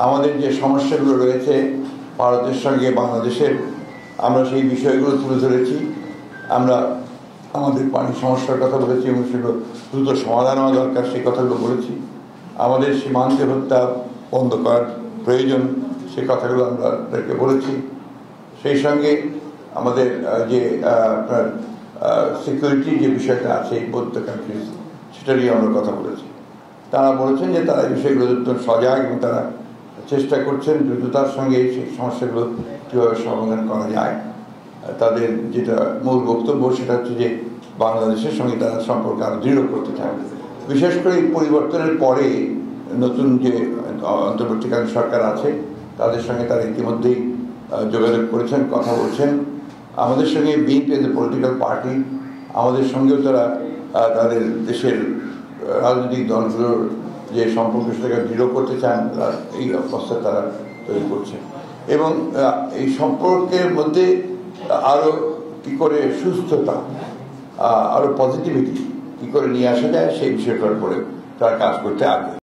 আমাদের যে সমস্যাগুলো রয়েছে ভারতের সঙ্গে বাংলাদেশের, আমরা সেই বিষয়গুলো তুলে ধরেছি। আমরা আমাদের পানি সমস্যার কথা বলেছি এবং সেগুলো দ্রুত সমাধান হওয়া দরকার, সেই কথাগুলো বলেছি। আমাদের সীমান্তে হত্যা বন্ধ করার প্রয়োজন, সে কথাগুলো আমরা তাদেরকে বলেছি। সেই সঙ্গে আমাদের যে আপনার সিকিউরিটি যে বিষয়টা আছে বোথ দ্য কান্ট্রিজ, সেটা নিয়ে আমরা কথা বলেছি। তারা বলেছেন যে তারা এই বিষয়গুলো সজাগ এবং তারা চেষ্টা করছেন দ্রুততার সঙ্গে সেই সমস্যাগুলো কীভাবে সমাধান করা যায়। তাদের যেটা মূল বক্তব্য সেটা হচ্ছে যে বাংলাদেশের সঙ্গে তারা সম্পর্ক আরও দৃঢ় করতে চান। বিশেষ করে এই পরিবর্তনের পরে নতুন যে অন্তর্বর্তীকালীন সরকার আছে তাদের সঙ্গে তারা ইতিমধ্যেই যোগাযোগ করেছেন, কথা বলছেন। আমাদের সঙ্গে BNP as a political party, আমাদের সঙ্গেও তারা তাদের দেশের রাজনৈতিক দলগুলোর যে সম্পর্ক সেটাকে দৃঢ় করতে চান, এই অবস্থা তারা তৈরি করছে। এবং এই সম্পর্কের মধ্যে আরও কী করে সুস্থতা, আরও পজিটিভিটি কী করে নিয়ে আসা যায় সেই বিষয়টার উপরে তারা কাজ করতে আগ্রহী।